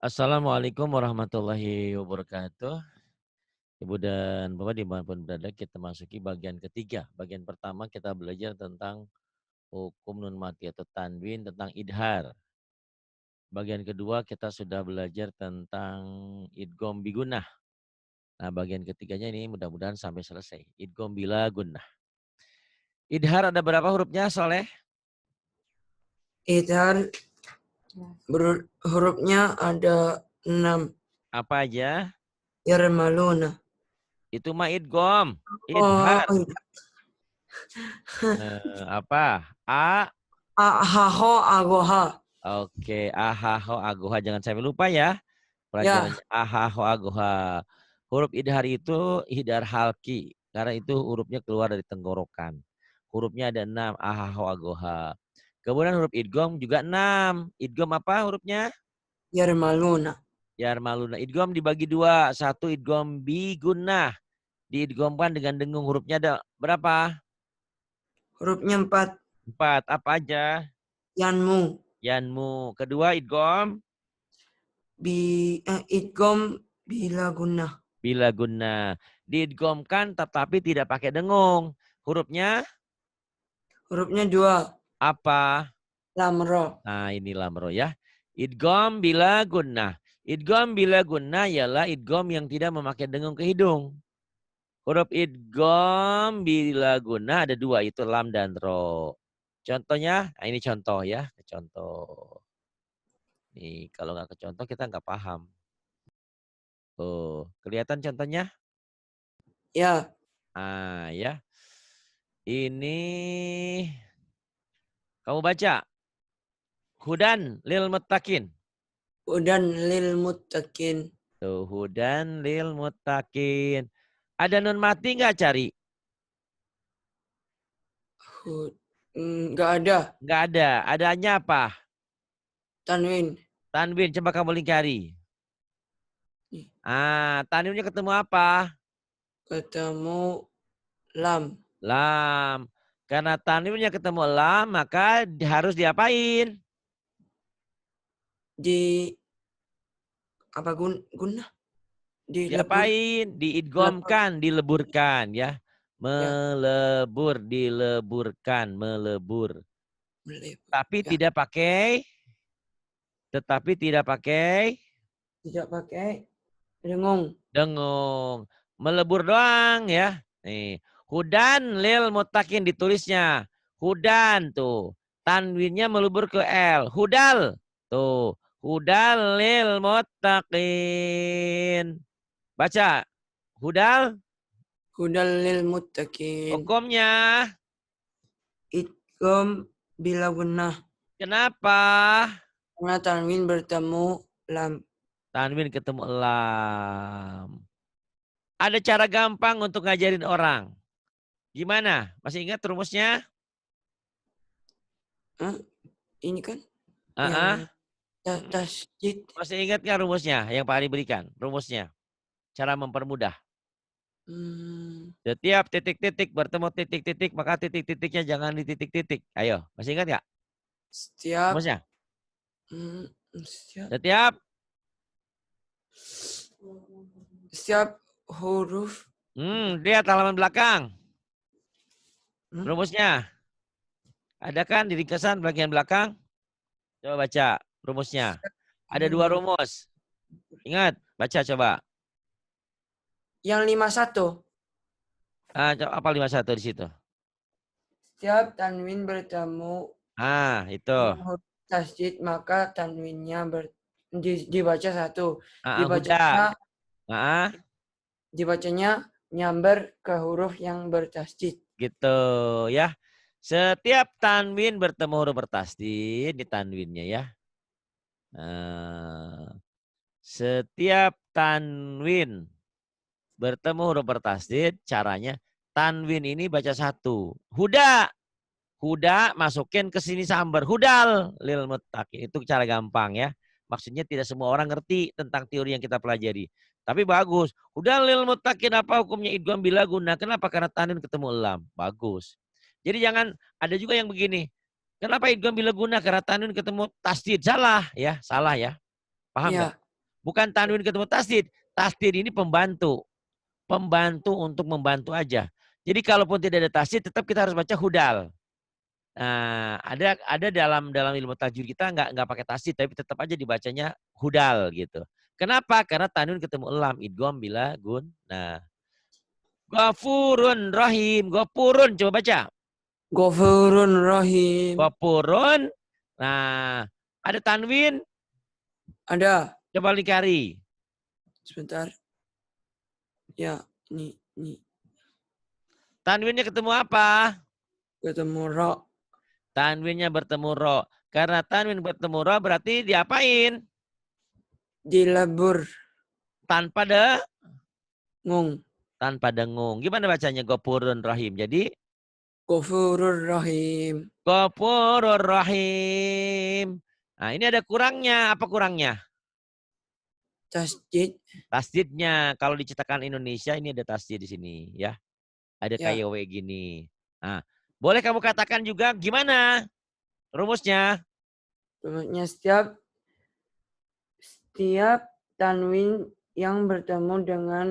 Assalamualaikum warahmatullahi wabarakatuh. Ibu dan Bapak dimanapun berada, kita masuki bagian ketiga. Bagian pertama kita belajar tentang hukum nun mati atau tanwin, tentang idhar. Bagian kedua kita sudah belajar tentang idgham bigunah. Nah, bagian ketiganya ini mudah-mudahan sampai selesai. Idgham bila gunnah. Idhar ada berapa hurufnya, Soleh? Idhar hurufnya ada 6. Apa aja? Yarmaluna. Itu mah idgham. Oh, Idhar. Apa? A. ahaho agoha. Oke, ahaho agoha. Jangan sampai lupa ya. Ya, Pelajarannya ahaho agoha. Huruf idhar itu idhar halki. Karena itu hurufnya keluar dari tenggorokan. Hurufnya ada 6. Ahaho agoha. Kemudian huruf idgham juga 6. Idgham apa hurufnya? yarmaluna. Yarmaluna. Idgham dibagi 2. Satu idgham bigunnah. Diidghamkan dengan dengung. Hurufnya ada berapa? Hurufnya 4. 4. Apa aja? Yanmu. Yanmu. Kedua idgham Idgom bila gunnah. bila guna. Diidghamkan tetapi tidak pakai dengung. Hurufnya Hurufnya 2. apa? Lamro. Nah, ini lamro ya. Idgham bila gunnah. Idgham bila gunnah ialah idgham yang tidak memakai dengung ke hidung. Huruf idgham bila gunnah ada 2, itu lam dan ro. Contohnya, nah ini contoh ya, contoh. Nih, kalau nggak ke contoh kita nggak paham. Oh, kelihatan contohnya? Ya, Ah, ya. Ini kamu baca. Hudan lil muttaqin. udan lil muttaqin. Tuh, hudan lil muttaqin. Ada nun mati nggak cari? Nggak ada. Nggak ada. Adanya apa? Tanwin. Tanwin. Coba kamu lingkari. Ah, tanwinnya ketemu apa? Ketemu lam. Lam. Karena tanwinnya ketemu lam, maka harus diapain? Di apa gunnah? Dilebur. Diapain? Melebur. Diidghamkan, dileburkan ya. Ya, Melebur, dileburkan, melebur. melebur. Tapi Ya, tidak pakai, tetapi tidak pakai tidak pakai dengung. dengung. Melebur doang ya. Nih, hudan lil mutakin ditulisnya. Hudan tuh. Tanwinnya melebur ke L. Hudal. Tuh. Hudal lil mutakin. Baca. Hudal. Hudal lil muttaqin. Hukumnya. Idgham bila gunnah. Kenapa? Karena tanwin bertemu lam. Tanwin ketemu lam. Ada cara gampang untuk ngajarin orang. Gimana? Masih ingat rumusnya? Hah? Ini kan Ah, yang tasjid. masih ingat nggak rumusnya yang Pak Ari berikan? Rumusnya. Cara mempermudah. Hmm, Setiap titik-titik bertemu titik-titik, maka titik-titiknya jangan di titik-titik. Ayo, masih ingat nggak setiap rumusnya? hmm, setiap Setiap, setiap huruf lihat halaman belakang. hmm, Rumusnya. Ada kan di ringkasan bagian belakang? Coba baca rumusnya. Ada 2 huruf rumus. Ingat, baca coba. yang 51. Ah, apa 51 di situ? Setiap tanwin bertemu Ah, itu. huruf tasjid maka tanwinnya dibaca satu. Ah, huda. Dibacanya Ah, dibacanya nyamber ke huruf yang bertasjid. gitu ya. Setiap tanwin bertemu huruf bertasdid di tanwinnya ya. Setiap tanwin bertemu huruf bertasdid, caranya tanwin ini baca satu. Huda. Huda masukin ke sini sambar. Hudal lil muttaqin. Itu cara gampang ya. Maksudnya tidak semua orang ngerti tentang teori yang kita pelajari. Tapi bagus. Hudal lil muttaqin, apa hukumnya idgham bila guna? Kenapa? Karena tanwin ketemu lam. Bagus. Jadi jangan, ada juga yang begini. Kenapa idgham bila guna? Karena tanwin ketemu tasdid. Salah ya. Salah ya. Paham nggak? Ya, Bukan tanwin ketemu tasdid. Tasdid ini pembantu. Pembantu untuk membantu aja. Jadi kalaupun tidak ada tasdid, tetap kita harus baca hudal. Nah, ada dalam ilmu tajwid kita nggak pakai tasdid, tapi tetap aja dibacanya hudal gitu. Kenapa? Karena tanwin ketemu lam, idgham bila gun. Nah, Ghafurun rahim, Ghafurun coba baca. Ghafurun rahim. Ghafurun. Nah, ada tanwin, Ada. coba dicari. Sebentar. Ya, ini. Tanwinnya ketemu apa? Ketemu ro. Tanwinnya bertemu ro. Karena tanwin bertemu ro berarti diapain? Dilebur. Tanpa de Ngung. tanpa dengung. Gimana bacanya Ghafurun rahim? Jadi Ghafurur rahim. Ghafurur rahim. Nah, ini ada kurangnya. Apa kurangnya? Tasdid. Tasdidnya. Kalau dicetakan Indonesia ini ada tasdid di sini ya. Ada Ya. kayak gini. Nah, boleh kamu katakan juga gimana rumusnya? Rumusnya setiap tanwin yang bertemu dengan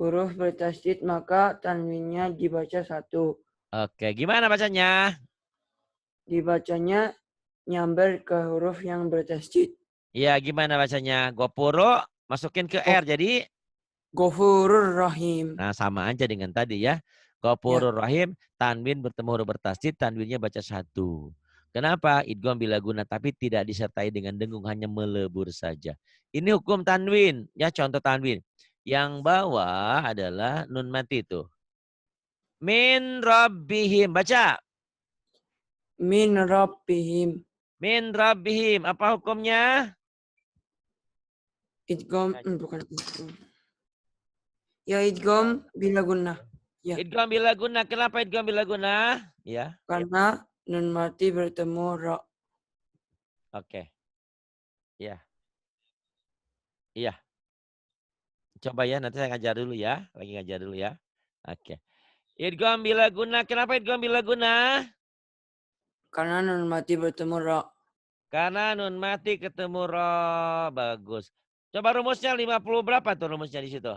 huruf bertasdid maka tanwinnya dibaca satu. Oke, gimana bacanya? Dibacanya nyamber ke huruf yang bertasdid. Iya, gimana bacanya? Gopuro masukin ke R jadi Ghafurur rahim. nah sama aja dengan tadi ya. Gopurur rahim, tanwin bertemu huruf bertasdid, tanwinnya baca satu. Kenapa? Idgham bila guna tapi tidak disertai dengan dengung, hanya melebur saja. Ini hukum tanwin, ya contoh tanwin. Yang bawah adalah nun mati itu. Min rabbihim, baca. Min rabbihim. Min rabbihim, apa hukumnya? Idgham, bukan idgham. Ya idgham bila gunnah. Ya. Idgham bila guna. Kenapa idgham bila guna? Ya. Karena nun mati bertemu ra. Oke. Iya. Iya. Coba ya, nanti saya ngajar dulu ya. Lagi ngajar dulu ya. Oke. Idgham bila guna. Kenapa idgham bila guna? Karena nun mati bertemu ra. Karena nun mati ketemu ro. Bagus. Coba rumusnya 50 berapa tuh rumusnya di situ?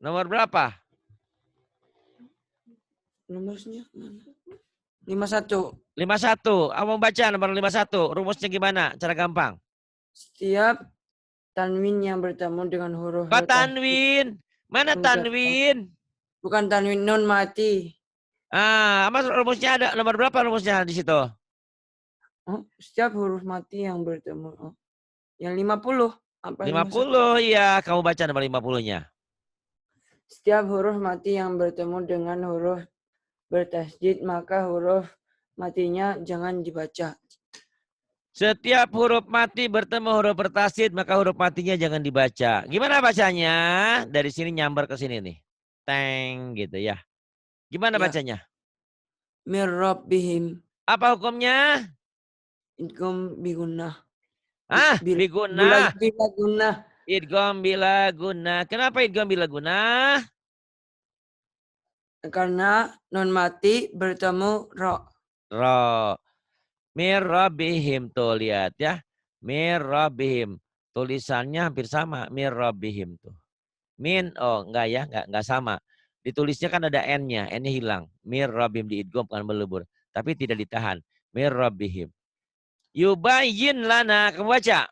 Nomor berapa? Nomornya mana? 51. 51. Kamu baca nomor 51. Rumusnya gimana? Cara gampang. Setiap tanwin yang bertemu dengan huruf Kok bertasdid. tanwin? Mana tanwin? Bukan tanwin, nun mati. Mas rumusnya ada nomor berapa rumusnya di situ? Oh, setiap huruf mati yang bertemu. Oh. Yang 50. Apa 50, iya. Kamu baca nomor 50-nya. Setiap huruf mati yang bertemu dengan huruf bertasdid, maka huruf matinya jangan dibaca. Setiap huruf mati bertemu huruf bertasdid, maka huruf matinya jangan dibaca. Gimana bacanya? Dari sini nyamber ke sini nih. Teng gitu ya. Gimana Ya. bacanya? Mir rabbihim. Apa hukumnya? Idgham bigunnah. Biguna. Bila gunnah. Idgham bila guna. Kenapa idgham bila guna? Karena nun mati bertemu ro. Ro. Mir rabbihim tuh lihat ya. Mir rabbihim. Tulisannya hampir sama. Mir rabbihim tuh. Min, oh enggak ya, enggak sama. Ditulisnya kan ada N-nya, N-nya hilang. Mir rabbihim diidgham kan melebur. Tapi tidak ditahan. Mir rabbihim. Yubayyin lana, kamu baca.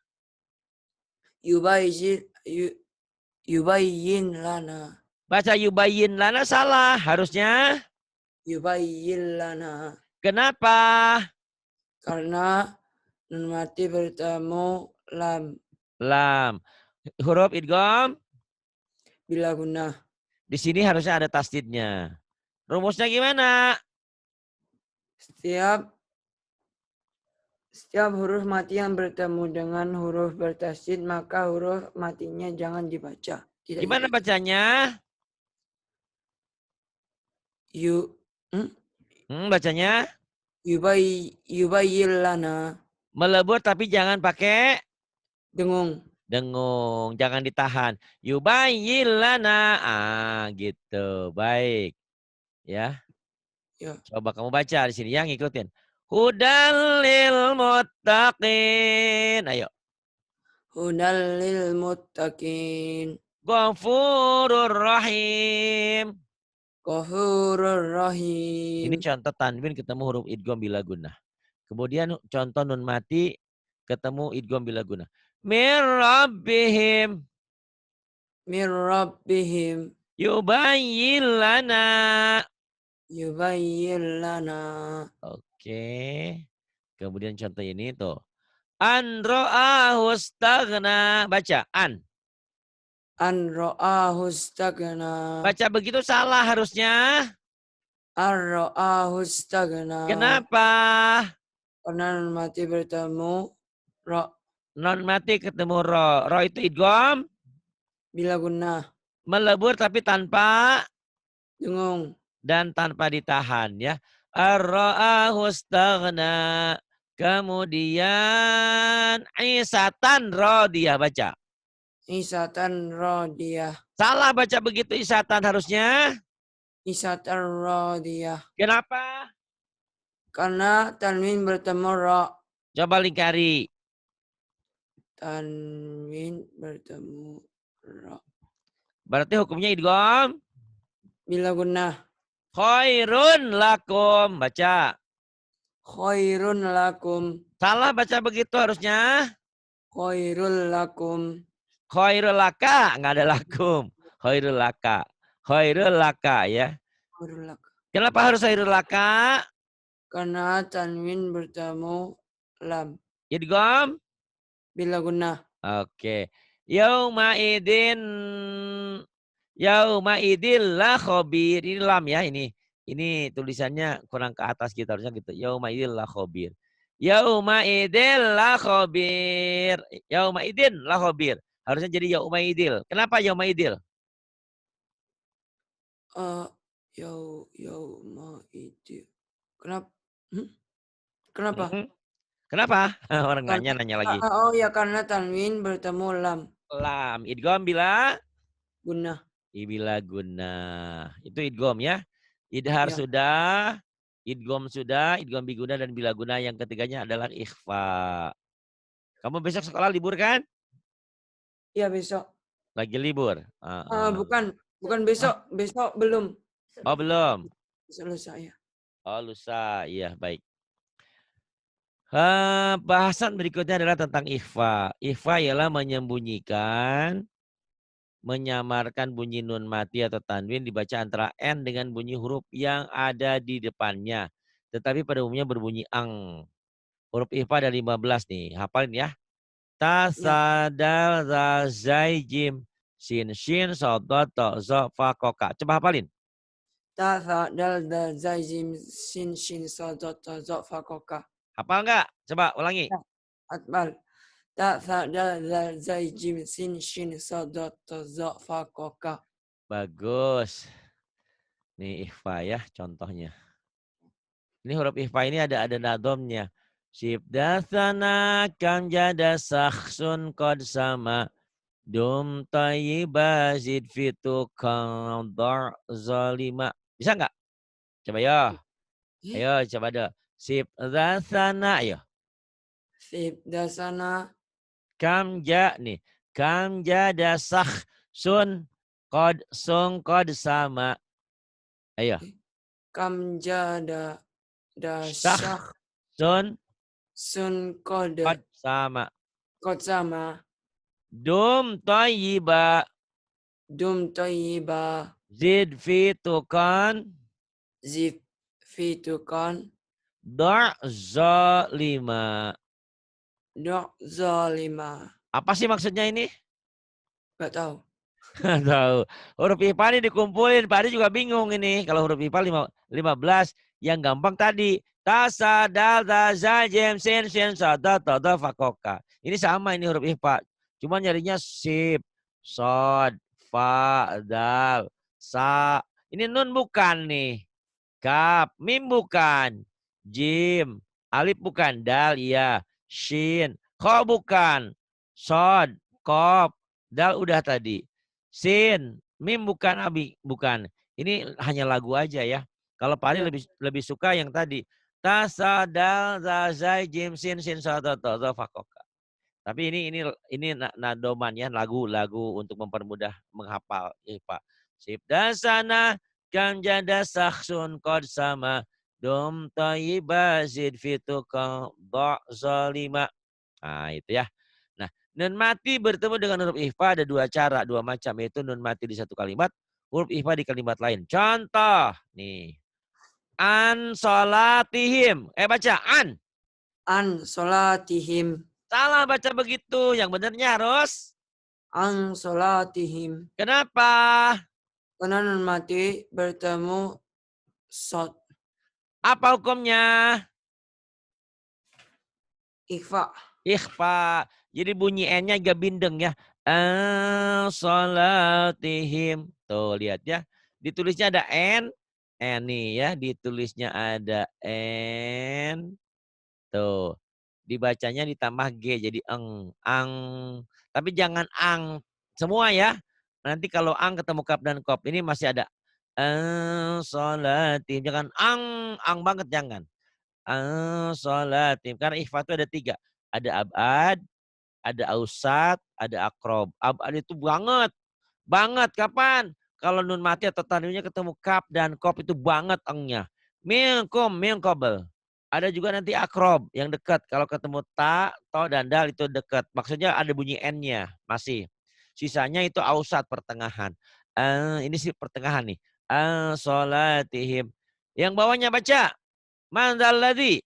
Yubayyin lana. Baca yubayyin lana salah harusnya. Yubayyin lana. Kenapa? Karena nun mati bertemu lam. Lam. Huruf idgham Bila gunnah. di sini harusnya ada tasdidnya. Rumusnya gimana? Setiap huruf mati yang bertemu dengan huruf bertasdid, maka huruf matinya jangan dibaca. Gimana bacanya? Bacanya? Yubayyin lana. Melebur tapi jangan pakai Dengung. dengung. Jangan ditahan. Yubayyin lana. Gitu. Baik. Ya. Ya. Coba kamu baca di sini ya, ngikutin. Hudal lil muttaqin. Ayo. Hudal lil muttaqin. Ghafurur rahim. Ghafurur Ini rahim. contoh tanwin ketemu huruf idgham bila gunnah. Kemudian contoh nun mati ketemu idgham bila gunnah. Mir rabbihim. Mir rabbihim. Yubayyin lana. Yubayyin lana. Oke. Kemudian contoh ini tuh. An ra'ahu staghna. Baca. An. An ra'ahu istaghna. Baca begitu salah harusnya. An ra'ahu istaghna. Kenapa? Karena nun mati bertemu ra Non mati ketemu ro. Ro itu idgham. bila gunnah. Melebur tapi tanpa. Dengung. Dan tanpa ditahan ya. Ar-ra'ahu staghna. Kemudian isatan radiyah baca. Isatan radiyah. Salah baca begitu isatan harusnya. Isatan radiyah. Kenapa? Karena tanwin bertemu ra. Coba lingkari. Tanwin bertemu ra. Berarti hukumnya idgham. Bila gunnah. Khairun lakum. Baca. Khairun lakum. Salah baca begitu harusnya. Khairul lakum. Khairul laka. Nggak ada lakum. Khairul laka. Khairul laka ya. Khairul laka. Kenapa harus khairul laka? Karena tanwin bertemu lam. Idgham. Bila gunnah. Oke. Yauma idin. Yauma idil la khobir. Ini lam ya ini. Ini tulisannya kurang ke atas kita harusnya gitu. Yauma idil la khobir. Yauma idil la khobir. Yauma idin la khobir. Harusnya jadi yauma idil. Kenapa yauma idil? Yauma idil. Kenapa? Kenapa? Kenapa? Orang Karena, nanya lagi. oh ya karena tanwin bertemu lam. Lam. Idgham bila? Gunnah. Bila gunnah. Itu idgham ya. Idhar Ya. sudah. Idgham sudah. Idgham biguna dan bila guna. Yang ketiganya adalah ikhfa. Kamu besok sekolah libur kan? Iya besok. Lagi libur? Bukan besok. Besok belum. Oh belum? Selesai ya. Oh lusa. Iya baik. Bahasan berikutnya adalah tentang ikhfa. Ikhfa ialah menyembunyikan, menyamarkan bunyi nun mati atau tanwin dibaca antara N dengan bunyi huruf yang ada di depannya. Tetapi pada umumnya berbunyi ang. Huruf ikhfa ada 15 nih. Hafalin ya. Ta, sa, dal, za, zai, jim, sin, shin, so, do, to, zo, fa, ko, ka. Coba hafalin. Ta, sa, dal, da, zai, jim, sin, shin, so, do, to, zo, fa, ko, ka. Hafal nggak? Coba ulangi. Atbal. Ta, sa, dal, da, zai, jim, sin, shin, so, do, to, zo, fa, ko, ka. Bagus. Nih ikhfa ya contohnya. Ini huruf ikhfa ini ada nadomnya. Sibdathana kam jada sakhsun qad sama. Dum tayyiba zid fitu kandar zalima. Bisa nggak? Coba ya. Ayo coba deh. Sibdathana ayo. Sibdasana. Kam nih. Kam jada sakhsun qad sama. Ayo. Kam jada Syakh sun qad sama. sama. Dum tayyiba. Dum tayyiba. Zid fitukan. Zid fitukan. Da' zalima. Da' zalima. Apa sih maksudnya ini? Gak tahu. Gak tahu. Huruf IPA ini dikumpulin. Pak Adi juga bingung ini. Kalau huruf IPA 15. Yang gampang tadi. Tasa, dal, ta, za, jem, sin, sin, sa, da, ta, da, fa, ko, ka. Ini sama ini huruf IPA. Cuma nyarinya sip, sod, fa, dal, sa. Ini nun bukan nih. Kap, mim bukan. Jim, alif bukan. Dal, iya. Shin, ko bukan. Sod, kop, dal udah tadi. Sin, mim bukan, abi bukan. Ini hanya lagu aja ya. Kalau Pak Adi lebih suka yang tadi. Ta, sa, dal, za, zai, jim, sin, sa, to, za, fa, ko, ka. Tapi ini nadoman ya, lagu-lagu untuk mempermudah menghafal IPA. Sip dasana kan jada saksun kod sama dom tayyiba zid fituka do zalima. Nah itu ya. Nah nun mati bertemu dengan huruf IPA ada dua cara, dua macam, yaitu nun mati di satu kalimat, huruf IPA di kalimat lain. Contoh nih. An solatihim. Baca an. An solatihim. Salah baca begitu. Yang benernya harus An solatihim. kenapa? Karena nun mati bertemu sod. Apa hukumnya? Ikhfa. Ikhfa. Jadi bunyi N-nya agak bindeng ya. Salatihim. Tuh lihat ya. Ditulisnya ada N. N nih ya. Ditulisnya ada N. Tuh. Dibacanya ditambah G. Jadi eng. Ang. Tapi jangan ang semua ya. Nanti kalau ang ketemu kap dan kop. Ini masih ada. Salatihim. Jangan ang. Ang banget jangan. Sholatim. Karena ikhfa itu ada tiga. Ada abad, ada ausat, ada akrob. Abad itu banget. Banget. Kapan? Kalau nun mati atau tanwinnya ketemu kap dan kop itu banget engnya. Minkum, minkobel. Ada juga nanti akrob yang dekat. Kalau ketemu ta, to, dan dal itu dekat. Maksudnya ada bunyi n-nya masih. Sisanya itu ausat pertengahan. Ini sih pertengahan nih. Sholatihim. Yang bawahnya baca. Mandalladzi.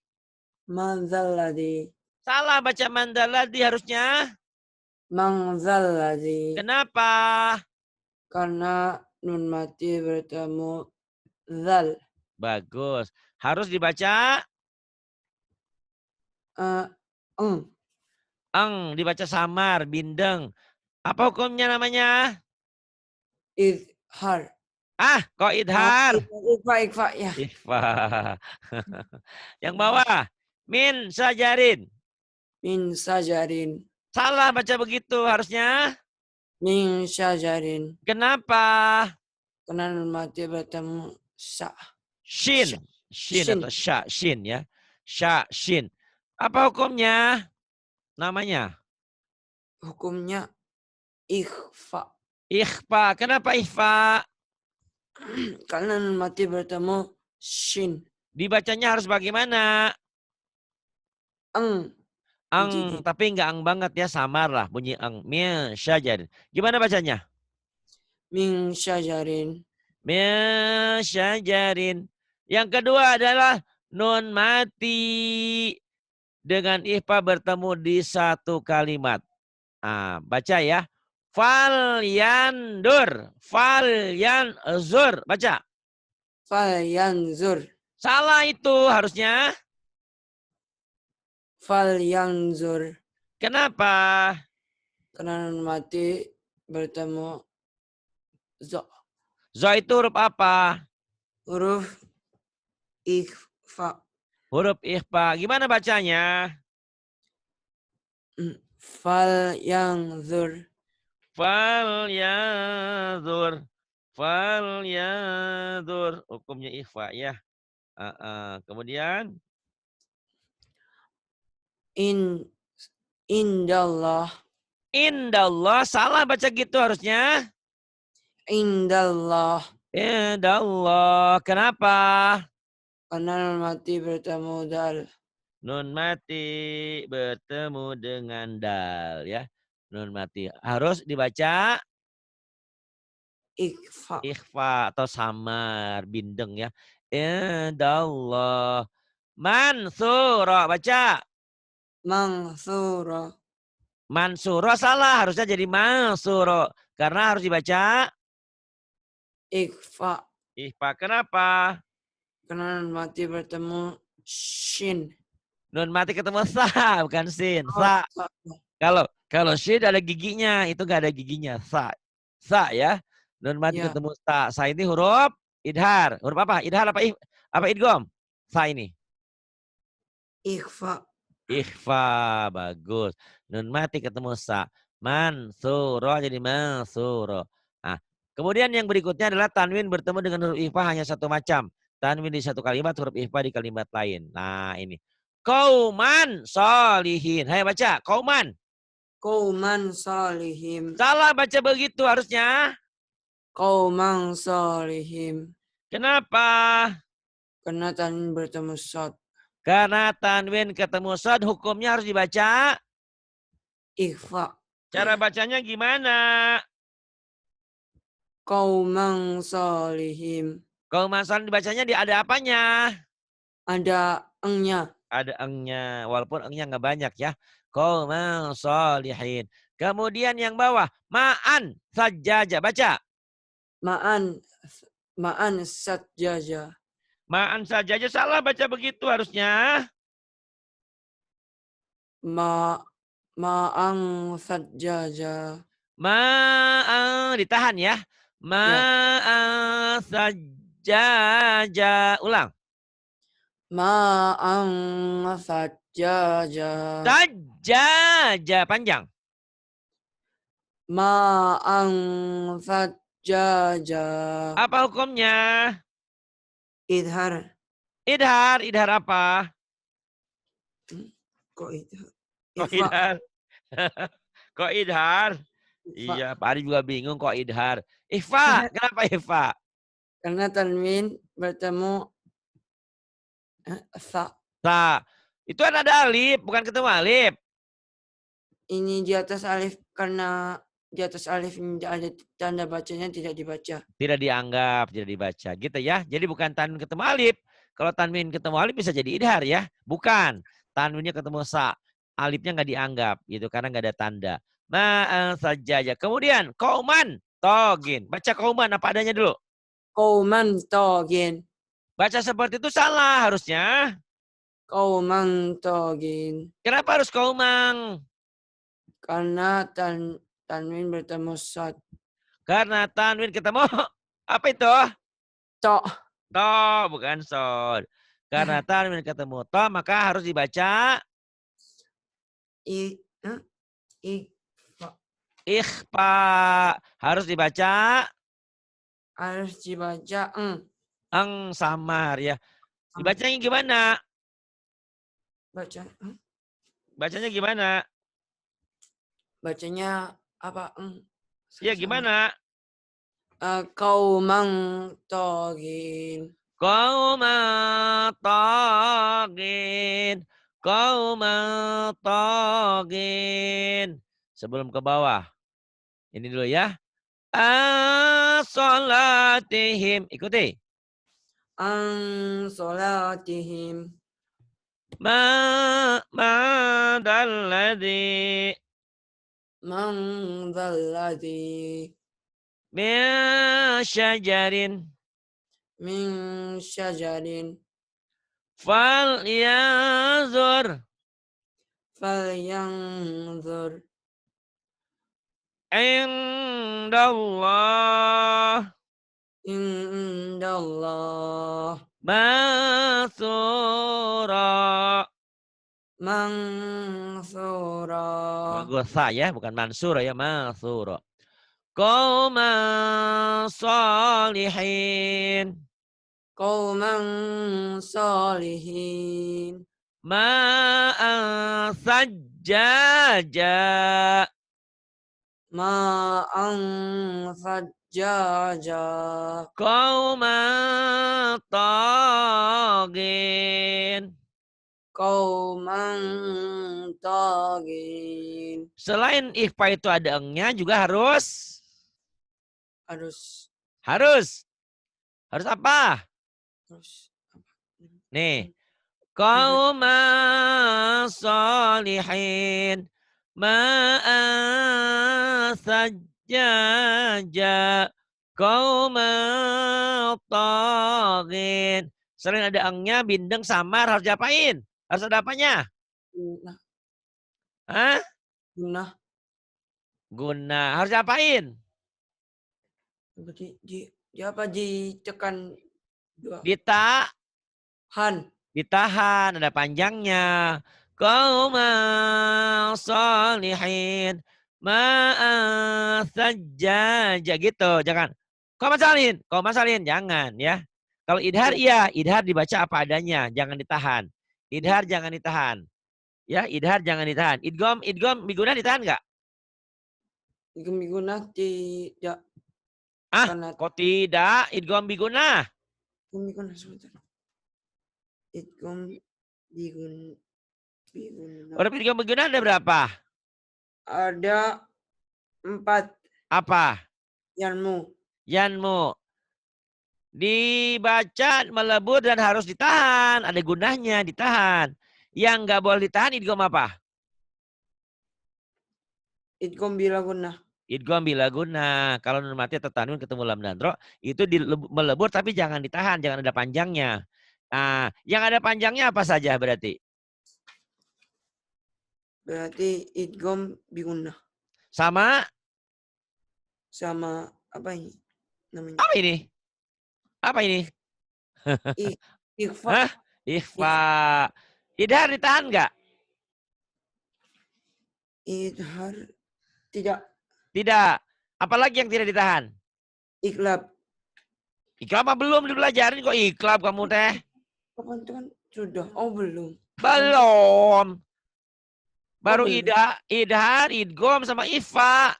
Manzalladhi. Salah baca mandalladzi harusnya. Manzalladhi. Kenapa? Karena nun mati bertemu zal. Bagus. Harus dibaca Eng. eng. Dibaca samar, bindeng. Apa hukumnya namanya? Izhar. Kok idhar? Ikhfa ya. Ikhfa. Yang bawah. Min sajarin. Min sajarin. Salah baca begitu harusnya. Min sajarin. Kenapa? Karena nun mati bertemu sa. Shin. Shin Shin. atau sya. Shin ya. Sya, shin. Apa hukumnya? Namanya? Hukumnya ikhfa. Ikhfa. Kenapa ikhfa? Karena nun mati bertemu shin. Dibacanya harus bagaimana? Eng. Ang, tapi enggak ang banget ya, samar lah bunyi ang. Min syajarin. Gimana bacanya? Min syajarin. Min syajarin. Yang kedua adalah nun mati dengan ihfa bertemu di satu kalimat. Baca ya. Fal yandur. Fal yanzur. Baca. Fal yanzur. Salah itu harusnya. Fal yanzur. Kenapa? Karena nun mati bertemu zo. Zo itu huruf apa? Huruf ikhfa. Huruf ikhfa. Gimana bacanya? Fal yanzur. Fal yanzur. Fal yanzur. Hukumnya ikhfa ya. Kemudian. Indallah. Indallah. Salah baca gitu harusnya. Indallah. Indallah. Kenapa? Karena nun mati bertemu dal. Nun mati bertemu dengan dal ya. Nun mati. Harus dibaca Ikhfa. ikhfa atau samar, bindeng ya. Indallah. Mansura. Baca. Mansura. Mansura salah. Harusnya jadi mansura. Karena harus dibaca Ikhfa. ikhfa. Kenapa? Karena nun mati bertemu shin. Nun mati ketemu sa, bukan sin. Sa. Kalau shin ada giginya, itu gak ada giginya. Sa. Sa ya. Nun mati Ya. ketemu sa. Sa ini huruf idhar. Huruf apa? Idhar apa idgham? Sa ini. Ikhfa. Ikhfa. Bagus. Nun mati ketemu sa. Mansura jadi mansura. Kemudian yang berikutnya adalah tanwin bertemu dengan huruf ikhfa hanya satu macam. Tanwin di satu kalimat, huruf ikhfa di kalimat lain. Nah ini. Qauman sholihin. Hai baca. Qauman. Qauman salihim. Salah baca begitu harusnya. Qauman salihim. Kenapa? Karena tanwin bertemu shad. Karena tanwin ketemu shad hukumnya harus dibaca. Ikhfa. Cara bacanya gimana? Qauman salihim. Qauman sholihin dibacanya ada apanya? Ada engnya. Ada engnya. Walaupun engnya nggak banyak ya. Qauman sholihin. Kemudian yang bawah. Ma'an sajjaja. Baca. Ma'an satjaja. Ma'an sajjaja salah baca begitu harusnya. Ma'an satjaja. Ma'an ditahan ya. Ma'an sajjaja. Ulang. Ma'an satjaja. Sajjaja panjang. Ma'an satjaja. Apa hukumnya? Idhar. Idhar apa? Kok idhar? Kok Ikhfa. idhar? Kok idhar? Ikhfa. Iya, Pak Ari juga bingung kok idhar. Ikhfa, kenapa ikhfa? Karena tanwin bertemu sa. Nah, itu kan ada alif, bukan ketemu alif. Ini di atas alif karena di atas alif ini ada tanda bacanya tidak dibaca. Tidak dianggap, tidak dibaca. Gitu ya. Jadi bukan tanwin ketemu alif. Kalau tanwin ketemu alif bisa jadi idhar ya. Bukan. Tanwinnya ketemu sa. Alifnya nggak dianggap gitu karena nggak ada tanda. Ma'an saja. Kemudian qauman togin. Baca qauman apa adanya dulu. Qauman togin. Baca seperti itu salah harusnya. Qauman togin. Kenapa harus qaumang? Karena tanwin bertemu sad. Karena tanwin ketemu apa itu? To. To, bukan sod. Karena tanwin ketemu to, maka harus dibaca ikhfa. Harus dibaca Harus dibaca eng samar ya. Dibacanya gimana? Baca. Bacanya gimana? Bacanya apa? Iya gimana? Qauman togin. Qaumatogin. Qaumatogin. Sebelum ke bawah. Ini dulu ya. As-salatihim. Ikuti. An solatihim. Dalladhi. Man dalladhi. Min syajarin. Min syajarin. Fal yanzur. Falyanzur. Indallah. Indallah. Mansura. Mansura. Gosa ya, bukan mansura ya, mansura. Qauman salihin. Qauman salihin. Ma'an sajjaja. Ma'an sajjaja. Qauman tagin. Qauman tagin. Selain ikhfa itu ada engnya juga harus Harus harus apa? Nih. Qauman salihin. Ma'an sajjaja. Qauman tagin. Selain ada engnya, bindeng, samar harus diapain? Harus ada apanya? Guna. Hah? Guna. Guna. Harus diapain? Ditekan dua. Ditahan. Ada panjangnya. Qauman salihin. Ma'an sajjaja gitu. Jangan. Qauman salihin. Jangan ya. Kalau idhar iya, idhar dibaca apa adanya, jangan ditahan. Idhar jangan ditahan. Ya, idhar jangan ditahan. Idgom biguna ditahan nggak? Idgom biguna tidak. Ah, Karena kok tidak? Idgom biguna. idgom biguna sebentar. Idgom biguna. Huruf idgom biguna ada berapa? Ada 4. Apa? Yanmu. Yanmu. Dibaca melebur dan harus ditahan. Ada gunanya ditahan. Yang nggak boleh ditahan idgom apa? Idgom bila guna. Idgom bila guna. Kalau nun mati atau tanwin ketemu lam dan ro, itu melebur tapi jangan ditahan, jangan ada panjangnya. Nah, yang ada panjangnya apa saja berarti? Berarti idgom biguna. Sama Sama apa ini namanya? apa ini? Apa ini? Ikhfa. Hah? Ikhfa. Idhar ditahan nggak? Idhar tidak. Tidak. Apalagi yang tidak ditahan? Iklab. Iklab apa belum dipelajarin kok iklab kamu teh? Kapan itu kan sudah? Oh belum. Belum. Baru belum. idhar, idgom sama ikhfa.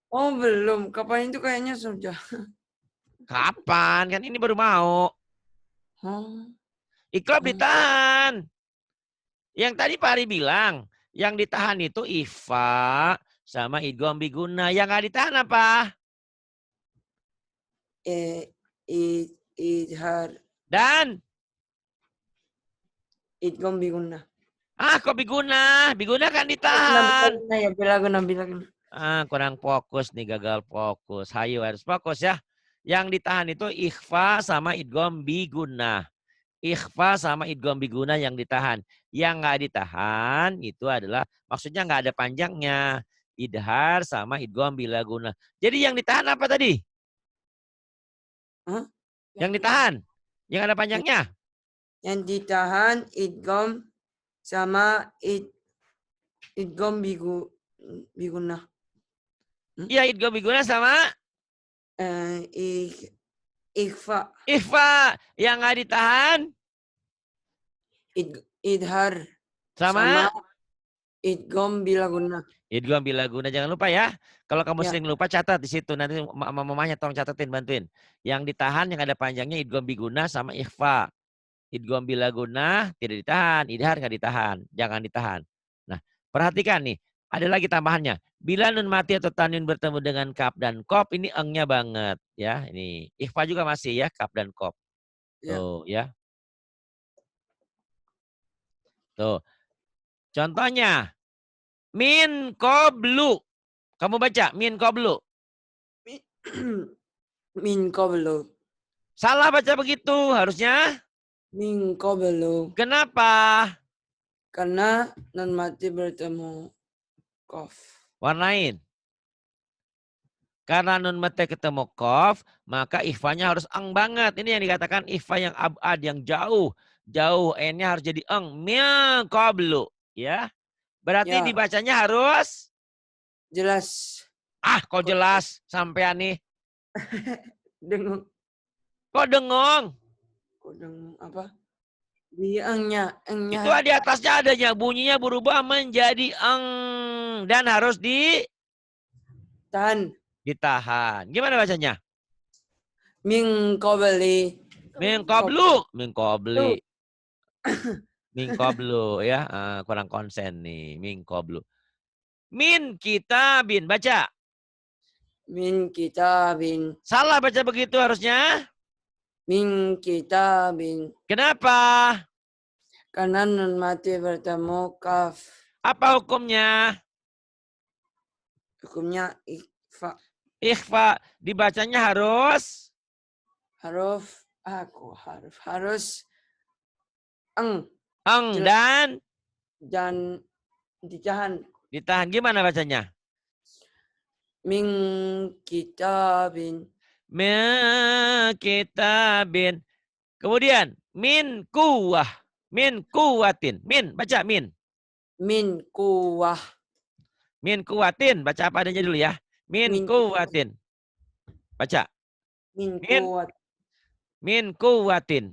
Oh belum. Kapan itu kayaknya sudah. Kapan? Kan ini baru mau. Oh. Iklab ditahan. Yang tadi Pak Ari bilang, yang ditahan itu ikhfa sama idgom biguna. Yang nggak ditahan apa? Idhar. Dan? Idgom biguna. Ah, kok biguna? Biguna kan ditahan. Ya, bila guna. Ah, kurang fokus nih, gagal fokus. Hayu harus fokus ya. Yang ditahan itu ikhfa sama idgom biguna. Ikhfa sama idgom biguna yang ditahan. Yang nggak ditahan itu adalah maksudnya nggak ada panjangnya. Idhar sama idgom bila guna. Jadi yang ditahan apa tadi? Huh? Yang ditahan. Yang ada panjangnya. Yang ditahan idgom sama idgom biguna. Iya, idgom biguna sama Ikhfa. ikhfa. Yang nggak ditahan Idhar. sama idgom bila guna. idgom bila guna. Jangan lupa ya. Kalau kamu Ya. sering lupa catat di situ. Nanti mamanya tolong catatin, bantuin. Yang ditahan yang ada panjangnya idgom biguna sama ikhfa. Idgom bila guna tidak ditahan. Idhar nggak ditahan. Jangan ditahan. Nah, perhatikan nih. Ada lagi tambahannya. Bila nun mati atau tanwin bertemu dengan kaf dan kop, ini engnya banget. Ya, ini. Ikhfa juga masih ya, kaf dan kop. Tuh, ya. Tuh. Contohnya. Min qablu. Kamu baca min qablu. Min qablu. Salah baca begitu harusnya. Min qablu. Kenapa? Karena nun mati bertemu qaf. Warnain. Karena nun mati ketemu qaf, maka ikhfanya harus eng banget. Ini yang dikatakan ikhfa yang abad, yang jauh. Jauh, n-nya harus jadi eng. Min qablu. Ya. Berarti Ya. dibacanya harus Jelas. ah, kok jelas sampean nih. Dengung. Kok dengong? Kok dengung apa? Di engnya. Itu di atasnya adanya bunyinya berubah menjadi eng dan harus Tahan. ditahan. Gimana bacanya? Min qabli. Min qablu, min qabli. Min qablu ya, kurang konsen nih, min qablu. Min kitabin, baca. Min kitabin. Salah baca begitu harusnya. Min kitabin. Kenapa? Karena nun mati bertemu kaf. Apa hukumnya? Hukumnya ikhfa. Ikhfa dibacanya harus Harus eng dan ditahan. Ditahan. Gimana bacanya? Min kitabin. Min kitabin. Kemudian min kuwah. Min kuwatin. Min, baca min. Min kuwah. Min kuwatin. Baca apa adanya dulu ya. Min kuwatin. Baca. Min Min kuwat. Min kuwatin.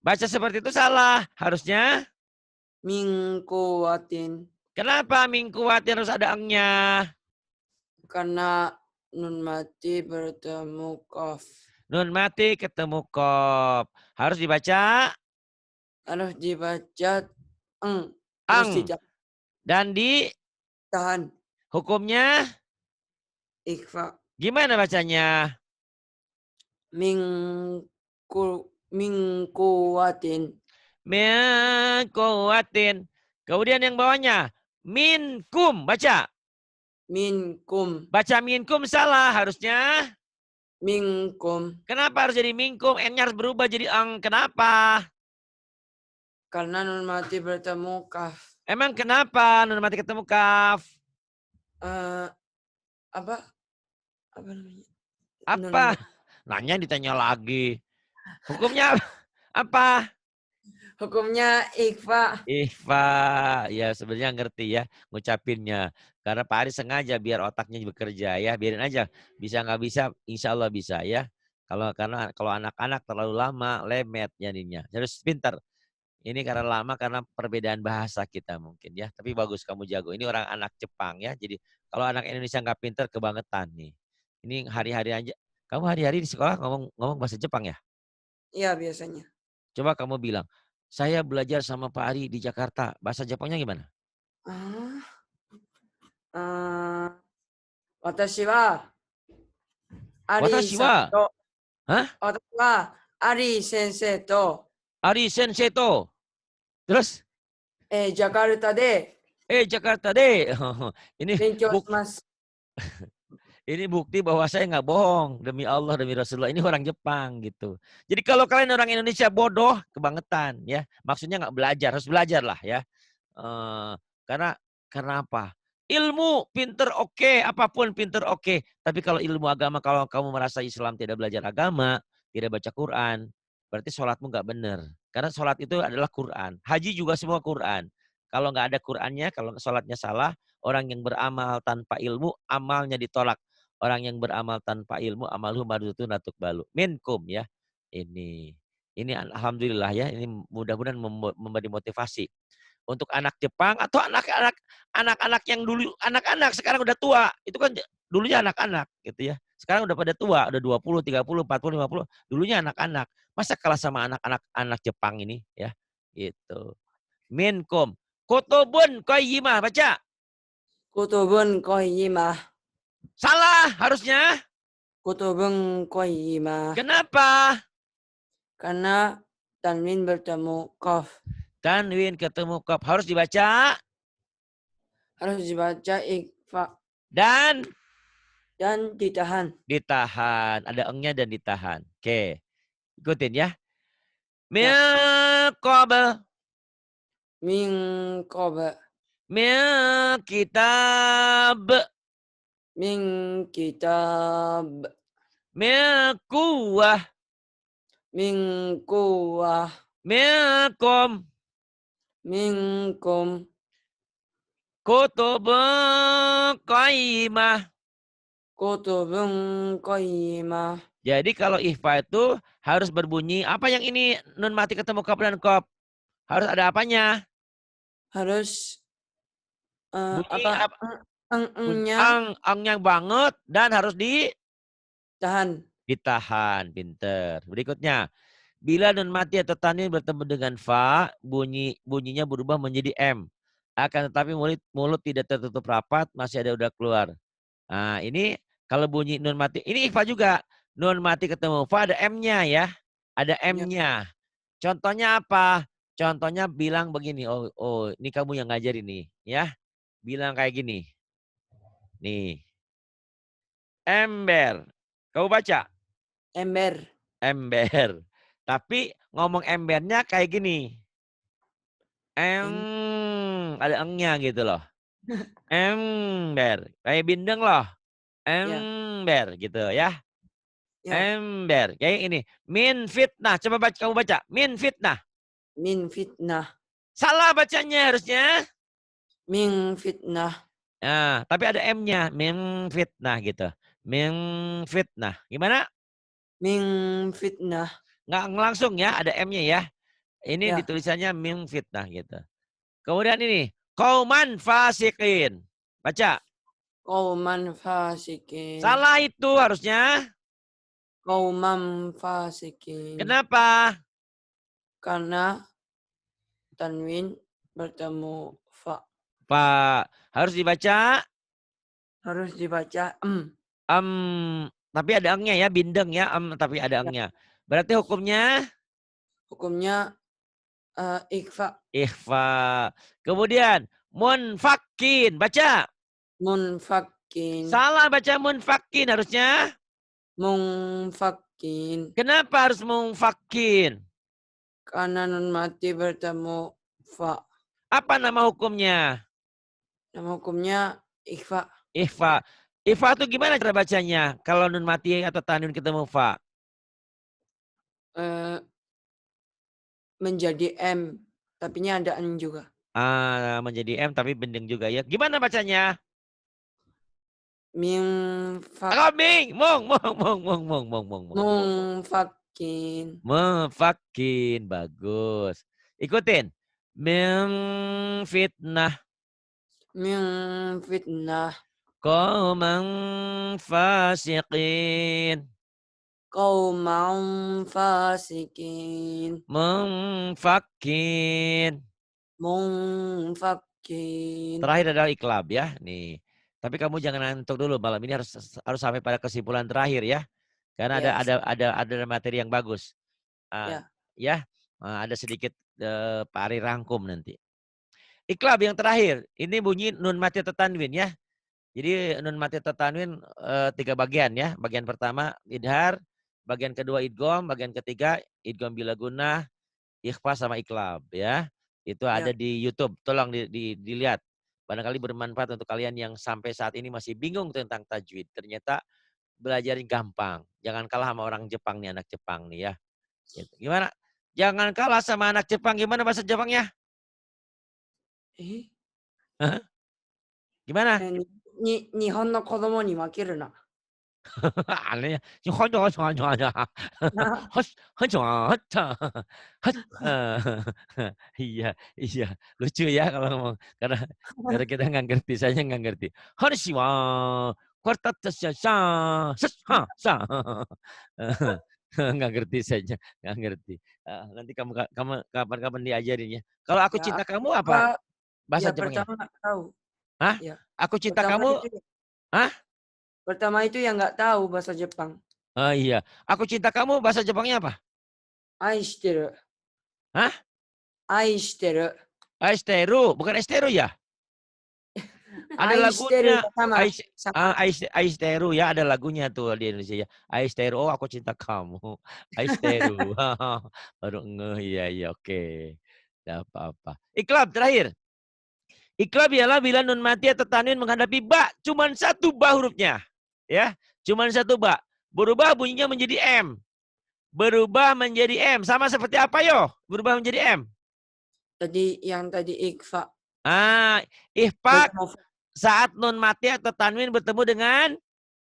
Baca seperti itu salah. Harusnya. Min kuwatin. Kenapa min kuwatin harus ada engnya? Karena nun mati bertemu qaf. Nun mati ketemu kop. Harus dibaca Harus dibaca eng. Terus ang. ditahan. Dan di hukumnya Ikhfa. gimana bacanya? Min kuwatin. Min kuwatin. Kemudian yang bawahnya. Minkum. Baca. Minkum. Baca minkum salah harusnya. Minkum. Kenapa harus jadi minkum? N-nya harus berubah jadi ang. Kenapa? Karena nun mati bertemu kaf. Emang kenapa nun mati ketemu kaf? Apa? Apa namanya? Apa? Nanya ditanya lagi. Hukumnya apa? Hukumnya ikhfa. Ikhfa. Ya sebenarnya ngerti ya ngucapinnya. Karena Pak Ari sengaja biar otaknya bekerja ya. Biarin aja. Bisa nggak bisa, insya Allah bisa ya. Karena kalau anak-anak terlalu lama, lemet jadinya. Harus pintar. Ini karena lama karena perbedaan bahasa kita mungkin ya. Tapi bagus kamu jago. Ini orang anak Jepang ya. Jadi kalau anak Indonesia nggak pintar kebangetan nih. Ini hari-hari aja. Kamu hari-hari di sekolah ngomong bahasa Jepang ya? Iya biasanya. Coba kamu bilang, saya belajar sama Pak Ari di Jakarta. Bahasa Jepangnya gimana? Watashi wa Ari Watashi wa. to. Hah? Watashi wa Ari sensei to. Ari sensei to. Terus? Jakarta de. Jakarta deh. Ini Benkyou shimasu. Ini bukti bahwa saya nggak bohong. Demi Allah, demi Rasulullah. Ini orang Jepang gitu. Jadi kalau kalian orang Indonesia bodoh, kebangetan ya. Maksudnya nggak belajar, harus belajar lah ya. Karena apa? Ilmu pinter oke, apapun pinter oke. Tapi kalau ilmu agama, kalau kamu merasa Islam tidak belajar agama, tidak baca Quran, berarti sholatmu nggak benar. Karena sholat itu adalah Quran. Haji juga semua Quran. Kalau nggak ada Qurannya, kalau sholatnya salah, orang yang beramal tanpa ilmu, amalnya ditolak. Orang yang beramal tanpa ilmu, amalhu mardutun la tuqbalu. Minkum ya. Ini alhamdulillah ya. Ini mudah-mudahan memberi motivasi untuk anak Jepang atau anak-anak yang dulu anak-anak sekarang udah tua. Itu kan dulunya anak-anak gitu ya. Sekarang udah pada tua, udah 20, 30, 40, 50. Dulunya anak-anak. Masa kalah sama anak-anak Jepang ini ya. Gitu. Minkum. Kotobun qayyimah, baca. Kutubun qayyimah. Salah harusnya. Kutubun qayyimah. Kenapa? Karena tanwin bertemu qaf. Tanwin ketemu kaf. Harus dibaca. Harus dibaca ikhfa. Dan ditahan. Ditahan. Ada engnya dan ditahan. Oke. Ikutin ya. Min qabl. Min qabl. Min kitab. Min kitab. Min quwwah. Min quwwah. Minkum. Minkum. Kutubun qayyimah. Kutubun qayyimah. Jadi kalau ikhfa itu harus berbunyi. Apa yang ini nun mati ketemu kaf dan kop? Harus ada apanya? Harus Bunyi apa? Angnya banget dan harus Tahan. ditahan. Pinter. Berikutnya. Bila nun mati atau tanwin bertemu dengan fa, bunyinya berubah menjadi m. Akan tetapi mulut tidak tertutup rapat, masih ada udah keluar. Nah, ini kalau bunyi nun mati, ini ikhfa juga. Nun mati ketemu fa ada m-nya ya. Ada m-nya. Contohnya apa? Contohnya bilang begini. Oh, ini kamu yang ngajar ini ya. Bilang kayak gini. Nih. Ember. Kamu baca? Ember. Ember. Tapi ngomong embernya kayak gini. Ada engnya gitu loh. Ember. Kayak bindeng loh. Ember gitu ya. Ember. Kayak ini. Min fitnah. Coba kamu baca. Min fitnah. Min fitnah. Salah bacanya harusnya. Min fitnah. Nah, tapi ada M-nya. Min fitnah gitu. Min fitnah. Gimana? Min fitnah. Nggak langsung ya, ada M-nya ya. Ini Ya. ditulisannya min fitnah gitu. Kemudian ini, kauman fasikin. Baca. Qauman fasikin. Salah itu harusnya. Qauman fasikin. Kenapa? Karena tanwin bertemu fa. Pak, harus dibaca Harus dibaca tapi ada engnya ya, bindeng ya, tapi ada Ya. engnya. Berarti hukumnya Hukumnya ikhfa. ikhfa. Kemudian munfakin, baca. Munfakin. Salah baca munfakin harusnya. Munfakin. Kenapa harus munfakin? Karena nun mati bertemu fa. Apa nama hukumnya? Nama hukumnya ikhfa. Ikhfa. Ikhfa itu gimana cara bacanya? Kalau nun mati atau tanwin ketemu fa. Eh, menjadi M. Tapi nya ada N juga. Menjadi M tapi bendeng juga ya. Gimana bacanya? Minfak. Kambing, mong. Munfakin. Mefakin, bagus. Ikutin. Min fitnah Min fitnah. qauman fasiqin. Qauman fasikin. Memfakin. Munfakin. Terakhir adalah iklab ya. Nih. Tapi kamu jangan ngantuk dulu, malam ini harus sampai pada kesimpulan terakhir ya. Karena Ya. ada materi yang bagus. Ya. Ya. Ada sedikit Pak Ari rangkum nanti. Iklab yang terakhir. Ini bunyi nun mati atau tanwin ya. Jadi nun mati atau tanwin 3 bagian ya. Bagian pertama idhar, bagian kedua idgham, bagian ketiga idgham bila gunnah, ikhfa sama iklab ya. Itu Ya. ada di YouTube. Tolong dilihat. Barangkali bermanfaat untuk kalian yang sampai saat ini masih bingung tentang tajwid. Ternyata belajarin gampang. Jangan kalah sama orang Jepang nih, anak Jepang nih ya. Gitu. Gimana? Jangan kalah sama anak Jepang. Gimana bahasa Jepangnya? Eh, Hah? Gimana? Nihon no kodomo ni makiru na. Aneh ya. Nah, Iya, iya. Lucu ya kalau ngomong. Karena kita nggak ngerti, saya nggak ngerti. Harishiwa, kwartatasya, nggak ngerti saja, nggak ngerti. Nanti kamu kapan-kapan diajarin ya. Kalau aku ya cinta kamu apa apa ya bahasa Jepangnya? pertama nggak tahu. Hah? Ya. Aku cinta Pertama kamu? itu Hah? pertama itu yang nggak tahu bahasa Jepang. Oh iya. Aku cinta kamu bahasa Jepangnya apa? Aishiteru. Hah? Aishiteru. Aesteru, bukan Esteru ya? Ada Aishiteru lagunya. ya sama. Sama. Aesteru ya, ada lagunya tuh di Indonesia ya. Aesteru, oh aku cinta kamu. Aesteru. Baru ngeh, iya iya oke. Tidak apa-apa. Iklab terakhir. Iklab ialah bila nun mati atau tanwin menghadapi ba. Cuman satu ba hurufnya. Ya, cuman satu ba. Berubah bunyinya menjadi M. Berubah menjadi M. Sama seperti apa yo? Berubah menjadi M. Tadi yang tadi ikhfa. Ihfa Bertemu saat nun mati atau tanwin bertemu dengan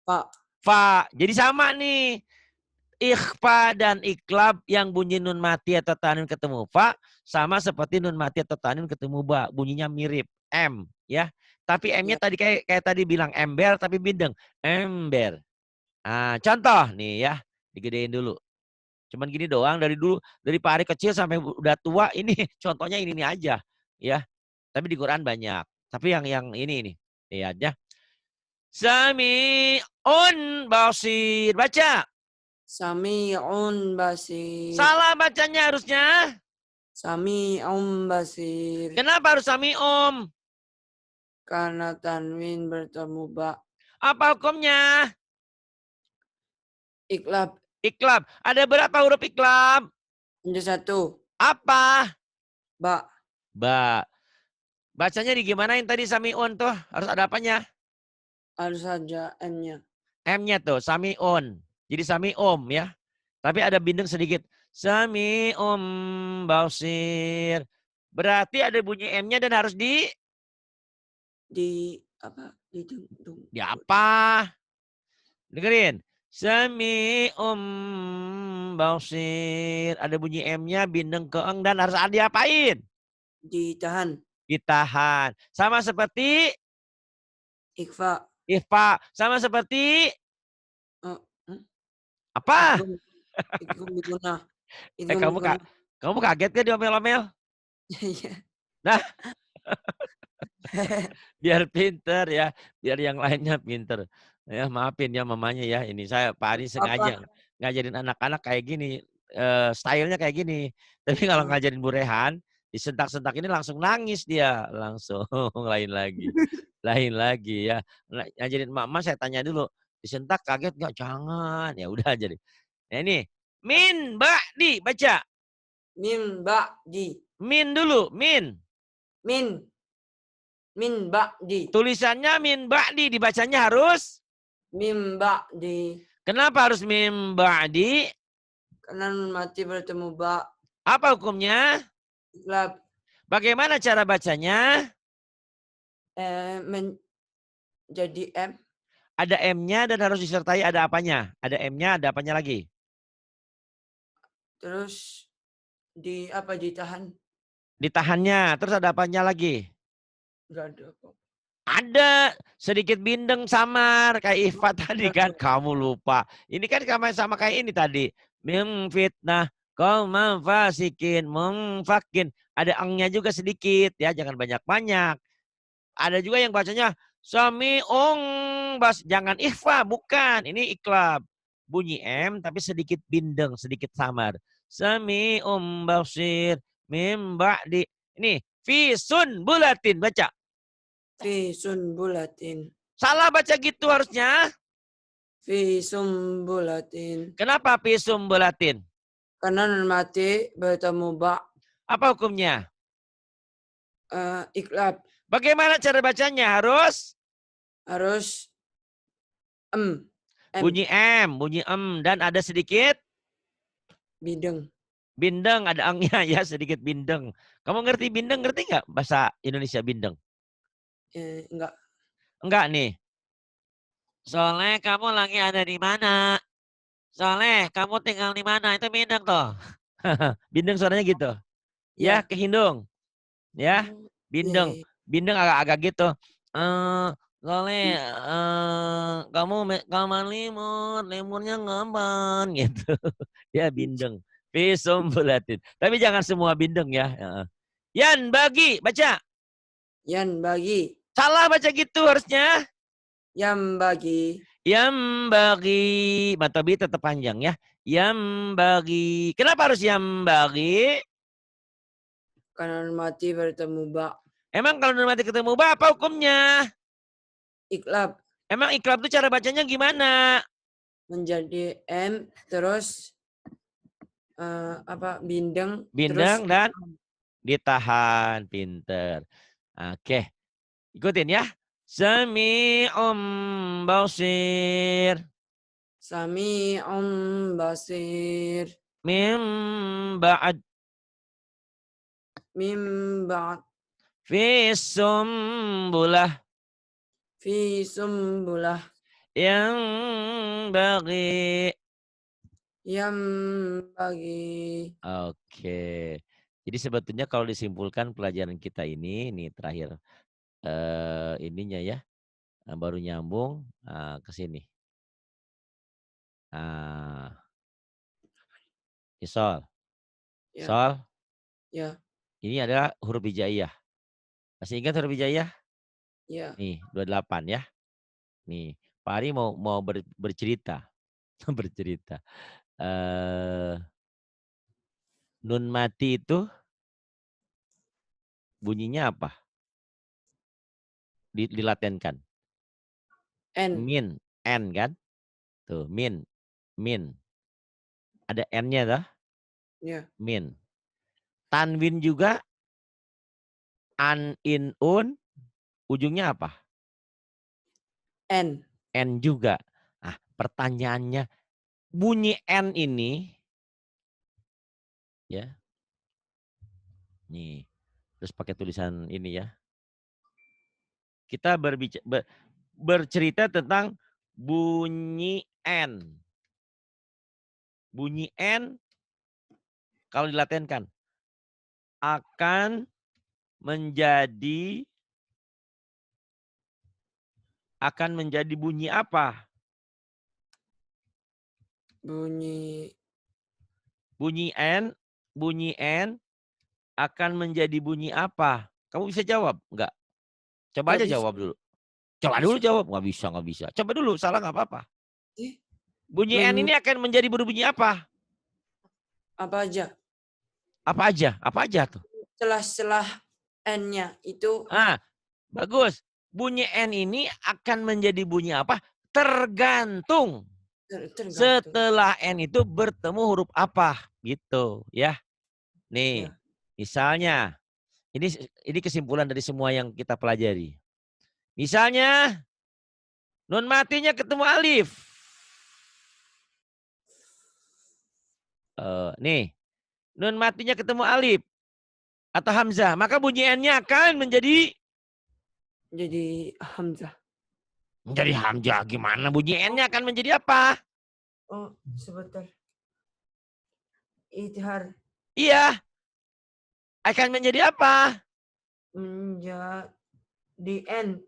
fa. fa. Jadi sama nih. Ikhfa dan iklab yang bunyi nun mati atau tanwin ketemu fa sama seperti nun mati atau tanwin ketemu ba. Bunyinya mirip M ya. Tapi M-nya Ya. tadi kayak tadi bilang ember tapi bindeng. Ember. Contoh nih ya. Digedein dulu. Cuman gini doang dari dulu. Dari Pak Ari kecil sampai udah tua ini contohnya ini aja. Ya. Tapi di Quran banyak. Tapi yang ini nih. Lihat ya. Sami'un basir. Baca. Sami'un basir. Salah bacanya harusnya. Sami'un basir. Kenapa harus sami'um? Karena tanwin bertemu ba. Apa hukumnya? Iklab. Iklab. Ada berapa huruf iklab? Ada 1. Apa? Ba. Ba. Bacanya digimanain tadi sami'un tuh? Harus ada apanya? Harus saja M-nya. M-nya tuh sami'un. Jadi sami'um ya. Tapi ada bindeng sedikit. Sami'um basir. Berarti ada bunyi M-nya dan harus di Di apa? Di apa? Dengerin. Sami'um basir. Ada bunyi M-nya, bindeng ke eng, dan harus diapain? Ditahan. Ditahan. Sama seperti Ikhfa. ikhfa. Sama seperti Oh, hmm? apa? Idgham. Idgham bigunah. Eh Idgham kamu bigunah. kamu kaget kan diomel-omel? Iya. Nah, biar pinter ya, biar yang lainnya pinter. Ya maafin ya mamanya ya, ini saya Pak Ari sengaja Apa? ngajarin anak-anak kayak gini, stylenya kayak gini. Tapi kalau Oh. ngajarin Bu Rehan, disentak-sentak ini langsung nangis dia, langsung lain lagi. Lain lagi ya. Ngajarin mama saya tanya dulu, disentak kaget nggak? Jangan, ya udah aja deh. Nah ini, min ba'di, baca. Mim ba'di. Min dulu, min. Min. Min ba'di. Tulisannya min ba'di, dibacanya harus. Mim ba'di. Kenapa harus min ba'di? Karena nun mati bertemu ba. Apa hukumnya? Iklab. Bagaimana cara bacanya? Menjadi M. Ada M-nya dan harus disertai ada apanya? Ada M-nya, ada apanya lagi? Terus ditahan. Ditahannya, terus ada apanya lagi? Enggak ada kok. Ada sedikit bindeng samar kayak Ifa tadi kan, kamu lupa. Ini kan sama kayak ini tadi. Min fitnah qaumam fasikin mungfakin. Ada engnya juga sedikit ya, jangan banyak-banyak. Ada juga yang bacanya sami'ung bas, jangan ikhfa, bukan. Ini iklab. Bunyi M tapi sedikit bindeng, sedikit samar. Sami'um basir mim ba'di. Ini fi sun bulatin, baca. Fi sunbulatin. Salah baca gitu harusnya. Fi sumbulatin. Kenapa fi sumbulatin? Karena nun mati bertemu ba. Apa hukumnya? Iklab. Bagaimana cara bacanya? Harus M. Bunyi M, bunyi dan ada sedikit Bideng. bindeng, ada angnya ya, sedikit bindeng. Kamu ngerti bindeng, ngerti nggak bahasa Indonesia bindeng? Enggak. Enggak nih. Soleh, kamu lagi ada di mana? Soleh, kamu tinggal di mana? Itu bindeng toh. Bindeng suaranya gitu. Ya, Ya. ke hindung. Ya, Oh, iya, iya, bindeng. iya. Bindeng agak-agak gitu. Soleh, kamu kamar limurnya ngapain gitu. Ya, bindeng. Pisum bulatin. Tapi jangan semua bindeng ya. Yan bagi, baca. Yan bagi. Salah baca gitu harusnya. Yam bagi. Yang bagi, matobi tetap panjang ya. Yang bagi. Kenapa harus yang bagi? Karena nun mati bertemu ba. Emang kalau mati ketemu apa hukumnya? Iklab. Emang ikrab itu cara bacanya gimana? Menjadi M. Terus bindeng. Terus Bindeng dan ditahan. Pinter. Oke. Ikutin ya. Sami'um basir. Sami'un basir. Mim ba'd. Mim ba'd. Fi sumbulah. Fi sumbulah. Yang bagi. Yam bagi. Oke. Jadi sebetulnya kalau disimpulkan pelajaran kita ini terakhir ininya ya, baru nyambung ke sini. Sol. Ya. Sol. Ya. Ini adalah huruf hijaiyah. Masih ingat huruf hijaiyah? Ya. Nih, 28 ya. Nih, Pak Ari mau bercerita. Bercerita. Nun mati itu bunyinya apa? Dilatenkan. N. Min, N kan? Tuh, min. Ada N-nya dah, Ya. min. Tanwin juga, an, in, un, ujungnya apa? N. N juga. Nah, pertanyaannya, bunyi N ini, ya, nih, terus pakai tulisan ini ya. Kita bercerita tentang bunyi N. Bunyi N kalau dilatenkan akan menjadi bunyi apa? Bunyi Bunyi N akan menjadi bunyi apa? Kamu bisa jawab? Enggak. Coba nggak aja bisa. jawab dulu. Coba Nggak dulu bisa. jawab. Nggak bisa. Coba dulu, salah nggak apa-apa. Eh, Bunyi N ini akan menjadi berbunyi apa? apa aja? Apa aja? Apa aja tuh? Setelah N-nya itu Ah, bagus. Bunyi N ini akan menjadi bunyi apa? Tergantung. tergantung. Setelah N itu bertemu huruf apa? Gitu ya. Nih, Ya. misalnya ini kesimpulan dari semua yang kita pelajari. Misalnya nun matinya ketemu alif. Nih, nun matinya ketemu alif atau hamzah, maka bunyi N-nya akan menjadi Hamzah. hamzah. Gimana bunyi N-nya akan menjadi apa? Oh, sebentar. Idhar Iya, akan menjadi apa? menjadi N.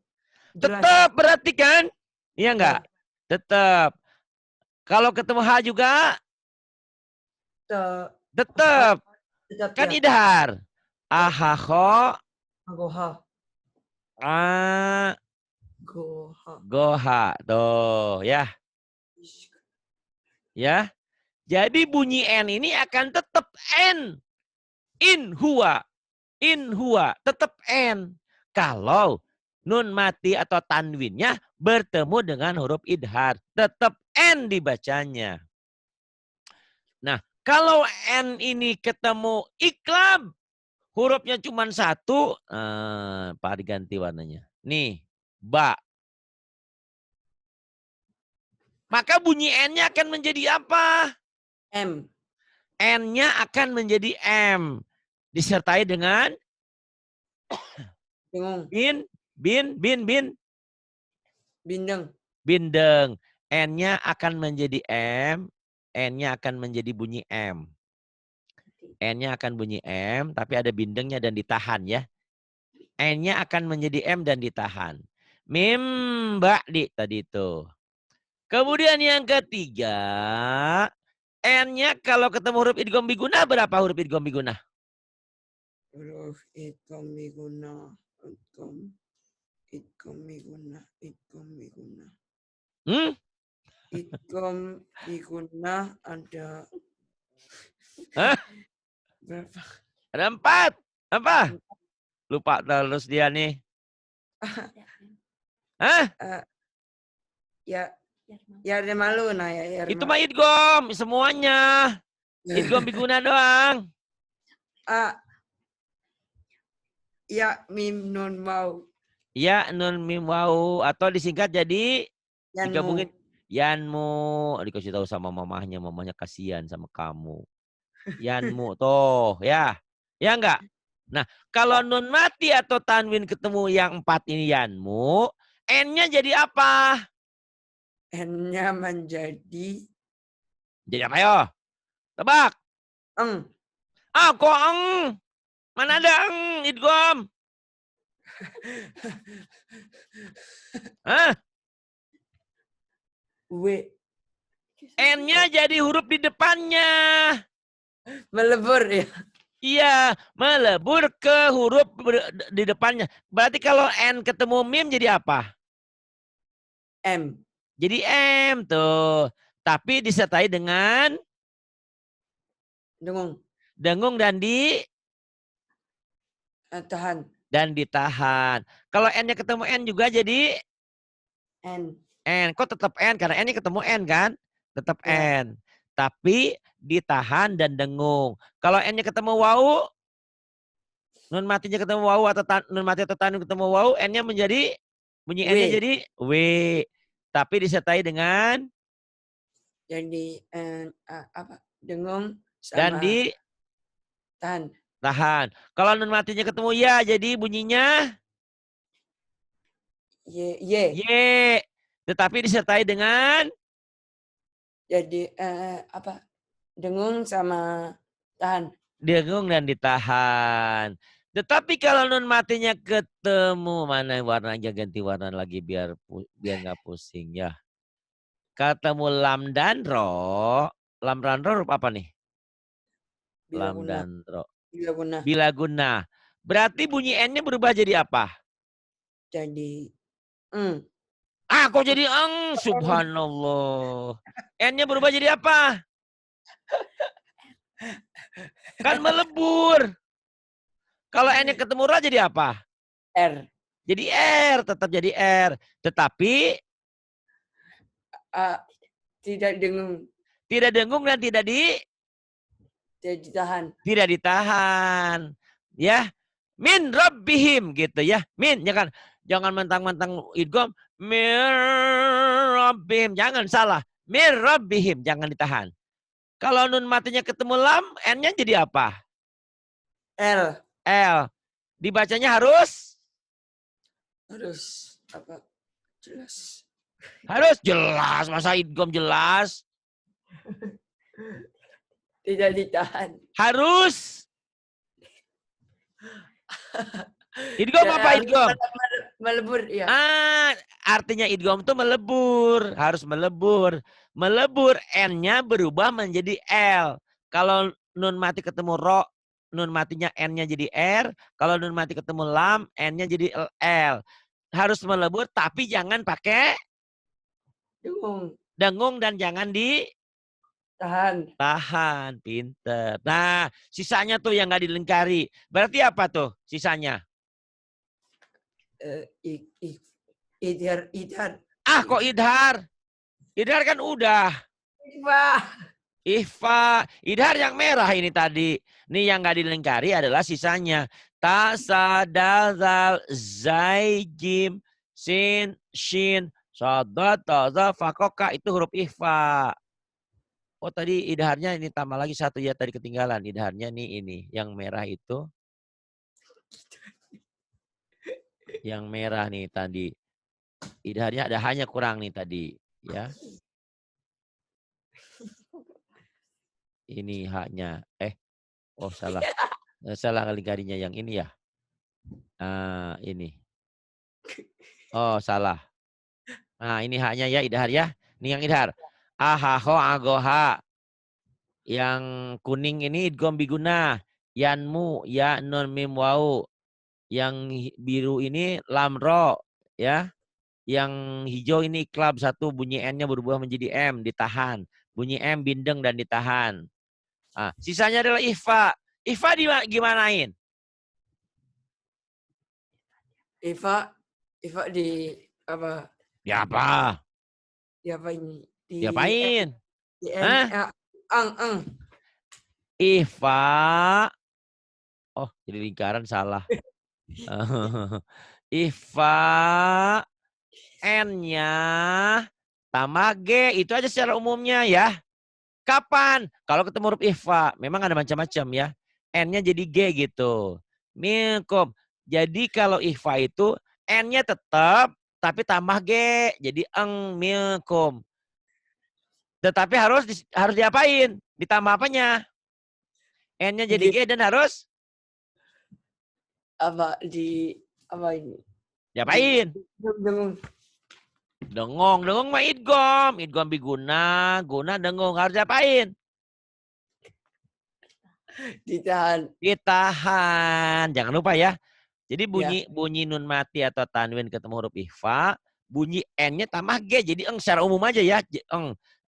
Jelas. Tetap berarti kan? Iya enggak? Ya. Tetap. Kalau ketemu H juga tetap. Tetap Kan ya. idhar. Ya. Ahakho Goha. a Goha. goha. Tuh ya. Ya. Jadi bunyi N ini akan tetap N. In huwa. In huwa. Tetap N. Kalau nun mati atau tanwinnya bertemu dengan huruf idhar. Tetap N dibacanya. Nah, kalau N ini ketemu iklab, hurufnya cuma satu, Pak diganti warnanya. Nih, ba. Maka bunyi N-nya akan menjadi apa? M. N-nya akan menjadi M. Disertai dengan Bingung. bin, Bindeng. bindeng. N-nya akan menjadi M. N-nya akan menjadi bunyi M. N-nya akan bunyi M, tapi ada bindengnya dan ditahan ya. N-nya akan menjadi M dan ditahan. Mim ba'di tadi itu. Kemudian yang ketiga, N-nya kalau ketemu huruf idgham biguna berapa huruf idgham biguna? Huruf idgham biguna. Idgham biguna. Hmm? Idgham biguna ada Hah? berapa? Ada 4. Apa? Lupa terus dia nih. Hah? Ya, ya ada malu nah ya. Itu mah idgham semuanya. Idgham biguna doang. Ya mim nun mau. Ya nun mim wau atau disingkat jadi digabungin Yanmu. Dikasih tahu sama mamahnya kasihan sama kamu. Yanmu toh ya. Ya enggak? Nah, kalau nun mati atau tanwin ketemu yang 4 ini yanmu, N-nya jadi apa? N-nya menjadi Jadi apa yo? Tebak. eng. Ah, kok eng? Mana ada eng, idgham? Hah? W. N-nya jadi huruf di depannya. Melebur ya. Iya, melebur ke huruf di depannya. Berarti kalau N ketemu mim jadi apa? M. Jadi M tuh. Tapi disertai dengan Dengung. dengung dan Tahan. ditahan. Kalau N-nya ketemu N juga jadi N. N. Kok tetap N? Karena N-nya ketemu N kan? Tetap Ya. N. Tapi ditahan dan dengung. Kalau N-nya ketemu wau, nun matinya ketemu wau atau nun mati atau tanwin ketemu wau, N-nya menjadi bunyi W. N-nya jadi W. Tapi disertai dengan Jadi apa? Dengung dan sama tahan. ditahan. Kalau nun matinya ketemu ya, jadi bunyinya Y. Y. Tetapi disertai dengan Jadi apa? Dengung sama tahan. Dengung dan ditahan. Tetapi kalau nun matinya ketemu, mana warnanya ganti warna lagi biar nggak pusing ya. Ketemu lam dan ro. Lam dan ro huruf apa nih? Bila Lam guna. dan ro. Bila guna. Bila guna. Berarti bunyi N-nya berubah jadi apa? Jadi Ah, kok jadi eng? Subhanallah. N-nya berubah jadi apa? Kan melebur. Kalau N-nya ketemu ra jadi apa? R. Jadi R, tetap jadi R. Tetapi Tidak dengung. tidak dengung dan tidak Ditahan. tidak ditahan. Ya. Min rabbihim gitu ya. Min, jangan mentang-mentang idgham min rabbihim, jangan salah. Min rabbihim, jangan ditahan. Kalau nun matinya ketemu lam, N-nya jadi apa? L. L. Dibacanya harus Apa? Jelas. harus jelas, masa idgham jelas? Tidak ditahan. Harus. Idgham apa idgham? Melebur, ya. Artinya idgham itu melebur, harus melebur. Melebur N-nya berubah menjadi L. Kalau nun mati ketemu ro, nun matinya N-nya jadi R. Kalau nun mati ketemu lam, N-nya jadi L. Harus melebur tapi jangan pakai dengung dan jangan tahan. Pinter. Nah, sisanya tuh yang nggak dilingkari. Berarti apa tuh sisanya? Idhar. Kok idhar? Idhar kan udah. Ihfa. Idhar yang merah ini tadi. Ini yang nggak dilingkari adalah sisanya. Ta, sa, dal, zal, zai, jim, sin, shin, sodat, taza, fakoka. Itu huruf ihfa. Oh tadi idharnya ini tambah lagi satu ya tadi ketinggalan. Idharnya ini. Yang merah itu. Yang merah nih tadi. Idharnya ada hanya kurang nih tadi. Ya. Ini haknya. Oh salah. Salah kali garinya yang ini ya. Ini. Oh salah. Nah ini haknya ya idhar ya. Ini yang idhar. Ahaho agoha. Yang kuning ini idgham biguna. Yanmu ya nun mim wau. Yang biru ini lam ro ya. Yang hijau ini iklab satu bunyi N-nya berubah menjadi M ditahan. Bunyi M bindeng dan ditahan. Sisanya adalah ihfa. Ihfa gimanain? Ihfa di apa? Ya apa? Di apa ini? Diapain? Ang. Ihfa. Oh, jadi lingkaran salah. Ihfa N-nya tambah G. Itu aja secara umumnya ya. Kapan? Kalau ketemu huruf ihfa. Memang ada macam-macam ya. N-nya jadi G gitu. Minkum. Jadi kalau ihfa itu N-nya tetap tapi tambah G. Jadi eng minkum. Tetapi harus diapain? Ditambah apanya? N-nya jadi G dan harus apa ini? Diapain? Dengong mah idgham biguna, guna dengung harus diapain? Ditahan. Jangan lupa ya. Jadi bunyi nun mati atau tanwin ketemu huruf ihfa, bunyi N-nya tambah G. Jadi secara umum aja ya.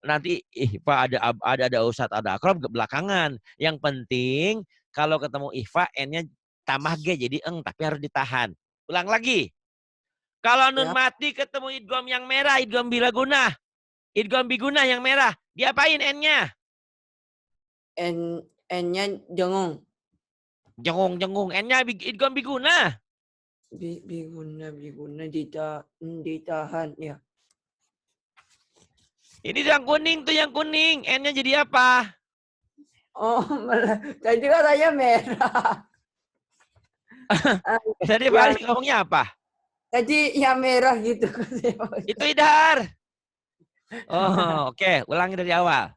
Nanti ihfa ada ustadz, ada akrab belakangan. Yang penting kalau ketemu ihfa N-nya tambah G jadi tapi harus ditahan. Ulang lagi. Kalau nun mati ketemu idgham yang merah, idgham bilaguna. Idgham biguna yang merah. Diapain N-nya? N-nya jengung. Jengung. N-nya idgham biguna. Biguna ditahan ya. Ini yang kuning tuh yang kuning. N-nya jadi apa? Oh, tadi katanya merah. Tadi Pak Ali ngomongnya apa? Tadi yang merah gitu. Itu idhar. Oh, oke. Ulangi dari awal.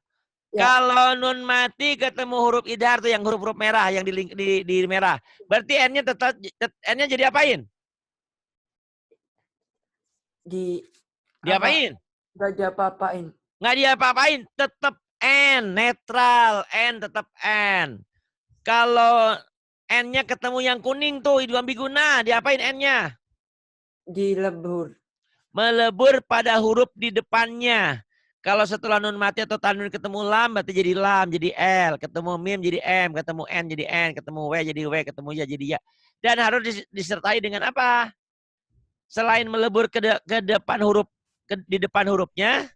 Ya, Kalau nun mati ketemu huruf idhar tuh yang huruf-huruf merah yang di merah. Berarti N-nya tetap N-nya jadi apain? di apa? Diapain? Gak diapa-apain. Nggak diapa-apain, tetap N, netral, N tetap N. Kalau N-nya ketemu yang kuning tuh, idgham biguna, diapain N-nya? Dilebur. Melebur pada huruf di depannya. Kalau setelah nun mati atau tanwin ketemu lam, berarti jadi lam, jadi L. Ketemu mim jadi M, ketemu N jadi N, ketemu W jadi W, ketemu ya jadi ya. Dan harus disertai dengan apa? Selain melebur ke depan huruf, di depan hurufnya,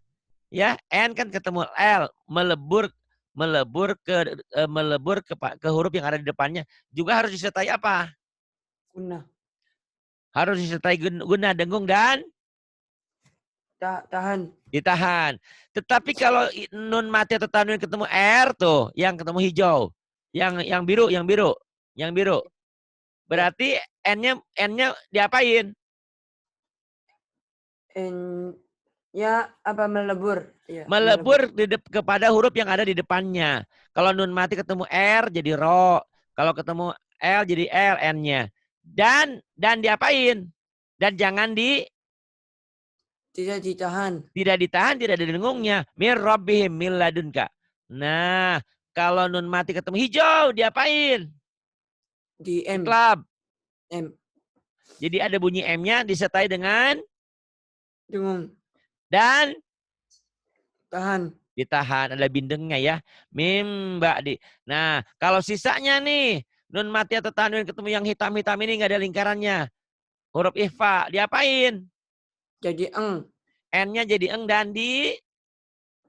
ya N kan ketemu L, melebur ke huruf yang ada di depannya juga harus disertai apa? Guna. Harus disertai guna, dengung dan Tahan. ditahan. Tetapi kalau nun mati atau tanwin ketemu R tuh, yang ketemu hijau, yang biru, yang biru. Ya. Berarti N-nya diapain? Ya apa melebur? Ya, melebur. Melebur kepada huruf yang ada di depannya. Kalau nun mati ketemu R jadi ro. Kalau ketemu L jadi L N-nya. Dan diapain? Dan jangan Tidak ditahan. tidak ditahan, tidak ada dengungnya. Mir rabbihim min ladunka. Nah, kalau nun mati ketemu hijau diapain? Di M. Iklab. M. Jadi ada bunyi M-nya disertai dengan Dengung. dan Tahan. ditahan, ada bindengnya ya. Mim ba'di. Nah, kalau sisanya nih nun mati atau tanwin ketemu yang hitam-hitam ini nggak ada lingkarannya. Huruf ikhfa diapain? Jadi eng. N-nya jadi eng dan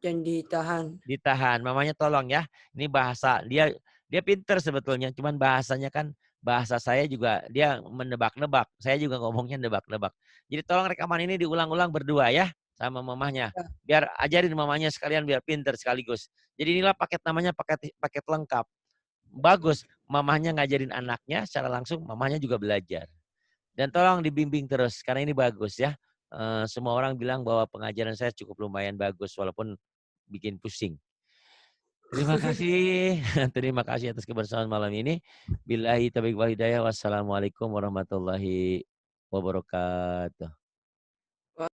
Dan ditahan. ditahan. Mamanya tolong ya. Ini bahasa dia pinter sebetulnya, cuman bahasanya kan bahasa saya juga dia menebak-nebak. Saya juga ngomongnya nebak-nebak. Jadi tolong rekaman ini diulang-ulang berdua ya sama mamahnya. Ya. Biar ajarin mamahnya sekalian biar pinter sekaligus. Jadi inilah paket namanya paket lengkap. Bagus, mamahnya ngajarin anaknya secara langsung, mamahnya juga belajar. Dan tolong dibimbing terus karena ini bagus ya. Semua orang bilang bahwa pengajaran saya cukup lumayan bagus walaupun bikin pusing. Terima kasih. Terima kasih atas kebersamaan malam ini. Billahi taufiq wal hidayah. Wassalamualaikum warahmatullahi wabarakatuh.